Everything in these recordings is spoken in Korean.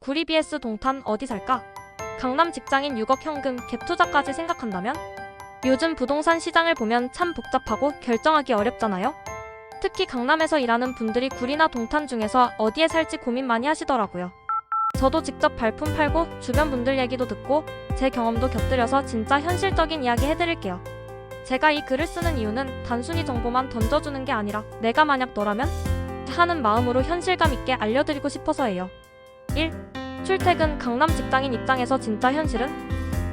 구리 vs 동탄 어디 살까? 강남 직장인 6억 현금 갭 투자까지 생각한다면? 요즘 부동산 시장을 보면 참 복잡하고 결정하기 어렵잖아요? 특히 강남에서 일하는 분들이 구리나 동탄 중에서 어디에 살지 고민 많이 하시더라고요. 저도 직접 발품 팔고 주변 분들 얘기도 듣고 제 경험도 곁들여서 진짜 현실적인 이야기 해드릴게요. 제가 이 글을 쓰는 이유는 단순히 정보만 던져주는 게 아니라 내가 만약 너라면? 하는 마음으로 현실감 있게 알려드리고 싶어서예요. 1. 출퇴근 강남 직장인 입장에서 진짜 현실은?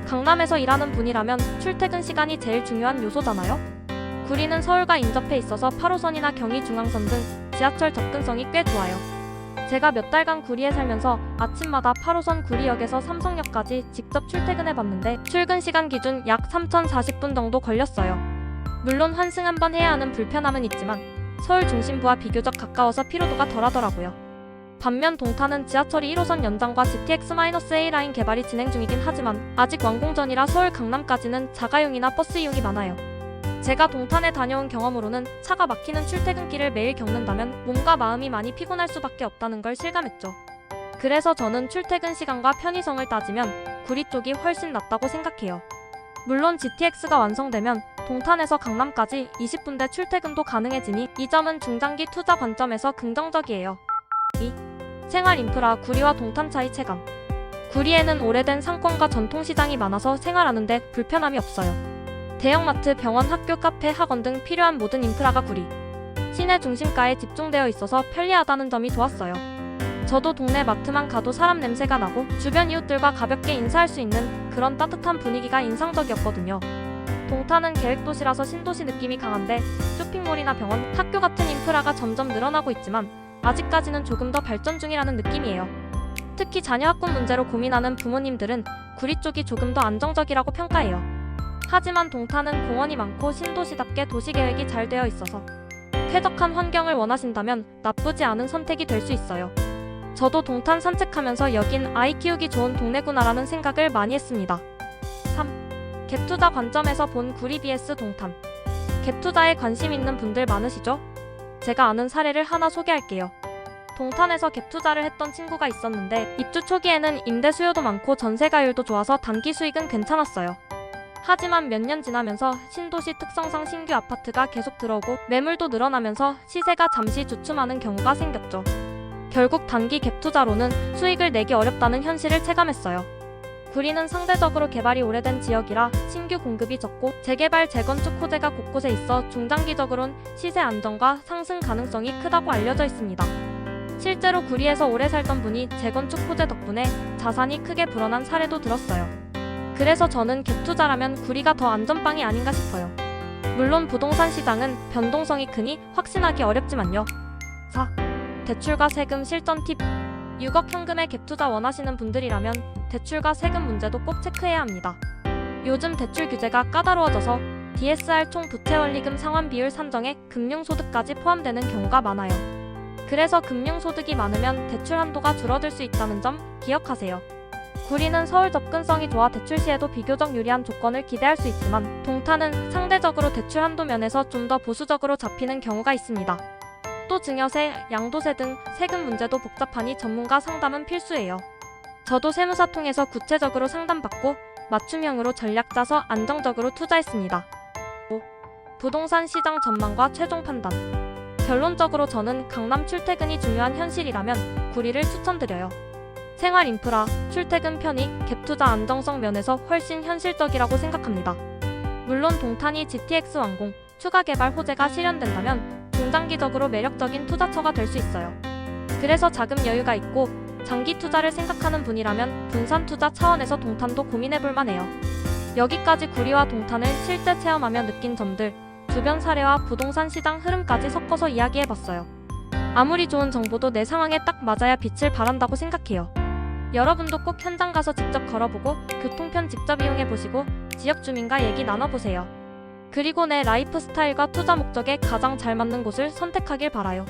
강남에서 일하는 분이라면 출퇴근 시간이 제일 중요한 요소잖아요? 구리는 서울과 인접해 있어서 8호선이나 경의중앙선 등 지하철 접근성이 꽤 좋아요. 제가 몇 달간 구리에 살면서 아침마다 8호선 구리역에서 삼성역까지 직접 출퇴근해봤는데 출근 시간 기준 약 3,040분 정도 걸렸어요. 물론 환승 한번 해야 하는 불편함은 있지만 서울 중심부와 비교적 가까워서 피로도가 덜하더라고요. 반면 동탄은 지하철이 1호선 연장과 GTX-A 라인 개발이 진행 중이긴 하지만 아직 완공 전이라 서울 강남까지는 자가용이나 버스 이용이 많아요. 제가 동탄에 다녀온 경험으로는 차가 막히는 출퇴근길을 매일 겪는다면 몸과 마음이 많이 피곤할 수밖에 없다는 걸 실감했죠. 그래서 저는 출퇴근 시간과 편의성을 따지면 구리 쪽이 훨씬 낫다고 생각해요. 물론 GTX가 완성되면 동탄에서 강남까지 20분대 출퇴근도 가능해지니 이 점은 중장기 투자 관점에서 긍정적이에요. 2. 생활 인프라 구리와 동탄 차이 체감. 구리에는 오래된 상권과 전통시장이 많아서 생활하는데 불편함이 없어요. 대형마트, 병원, 학교, 카페, 학원 등 필요한 모든 인프라가 구리 시내 중심가에 집중되어 있어서 편리하다는 점이 좋았어요. 저도 동네 마트만 가도 사람 냄새가 나고 주변 이웃들과 가볍게 인사할 수 있는 그런 따뜻한 분위기가 인상적이었거든요. 동탄은 계획도시라서 신도시 느낌이 강한데 쇼핑몰이나 병원, 학교 같은 인프라가 점점 늘어나고 있지만 아직까지는 조금 더 발전 중이라는 느낌이에요. 특히 자녀 학군 문제로 고민하는 부모님들은 구리 쪽이 조금 더 안정적이라고 평가해요. 하지만 동탄은 공원이 많고 신도시답게 도시계획이 잘 되어 있어서 쾌적한 환경을 원하신다면 나쁘지 않은 선택이 될 수 있어요. 저도 동탄 산책하면서 여긴 아이 키우기 좋은 동네구나라는 생각을 많이 했습니다. 3. 갭투자 관점에서 본 구리 vs 동탄. 갭투자에 관심 있는 분들 많으시죠? 제가 아는 사례를 하나 소개할게요. 동탄에서 갭투자를 했던 친구가 있었는데 입주 초기에는 임대 수요도 많고 전세가율도 좋아서 단기 수익은 괜찮았어요. 하지만 몇 년 지나면서 신도시 특성상 신규 아파트가 계속 들어오고 매물도 늘어나면서 시세가 잠시 주춤하는 경우가 생겼죠. 결국 단기 갭투자로는 수익을 내기 어렵다는 현실을 체감했어요. 구리는 상대적으로 개발이 오래된 지역이라 신규 공급이 적고 재개발, 재건축 호재가 곳곳에 있어 중장기적으론 시세 안정과 상승 가능성이 크다고 알려져 있습니다. 실제로 구리에서 오래 살던 분이 재건축 호재 덕분에 자산이 크게 불어난 사례도 들었어요. 그래서 저는 갭투자라면 구리가 더 안전빵이 아닌가 싶어요. 물론 부동산 시장은 변동성이 크니 확신하기 어렵지만요. 4. 대출과 세금 실전 팁. 6억 현금의 갭투자 원하시는 분들이라면 대출과 세금 문제도 꼭 체크해야 합니다. 요즘 대출 규제가 까다로워져서 DSR 총 부채원리금 상환 비율 산정에 금융소득까지 포함되는 경우가 많아요. 그래서 금융소득이 많으면 대출 한도가 줄어들 수 있다는 점 기억하세요. 구리는 서울 접근성이 좋아 대출 시에도 비교적 유리한 조건을 기대할 수 있지만 동탄은 상대적으로 대출 한도 면에서 좀 더 보수적으로 잡히는 경우가 있습니다. 또 증여세, 양도세 등 세금 문제도 복잡하니 전문가 상담은 필수예요. 저도 세무사 통해서 구체적으로 상담받고 맞춤형으로 전략 짜서 안정적으로 투자했습니다. 5. 부동산 시장 전망과 최종 판단. 결론적으로 저는 강남 출퇴근이 중요한 현실이라면 구리를 추천드려요. 생활 인프라, 출퇴근 편익, 갭투자 안정성 면에서 훨씬 현실적이라고 생각합니다. 물론 동탄이 GTX 완공, 추가 개발 호재가 실현된다면 중장기적으로 매력적인 투자처가 될 수 있어요. 그래서 자금 여유가 있고 장기 투자를 생각하는 분이라면 분산 투자 차원에서 동탄도 고민해볼 만해요. 여기까지 구리와 동탄을 실제 체험하며 느낀 점들, 주변 사례와 부동산 시장 흐름까지 섞어서 이야기해봤어요. 아무리 좋은 정보도 내 상황에 딱 맞아야 빛을 발한다고 생각해요. 여러분도 꼭 현장 가서 직접 걸어보고 교통편 직접 이용해보시고 지역 주민과 얘기 나눠보세요. 그리고 내 라이프 스타일과 투자 목적에 가장 잘 맞는 곳을 선택하길 바라요.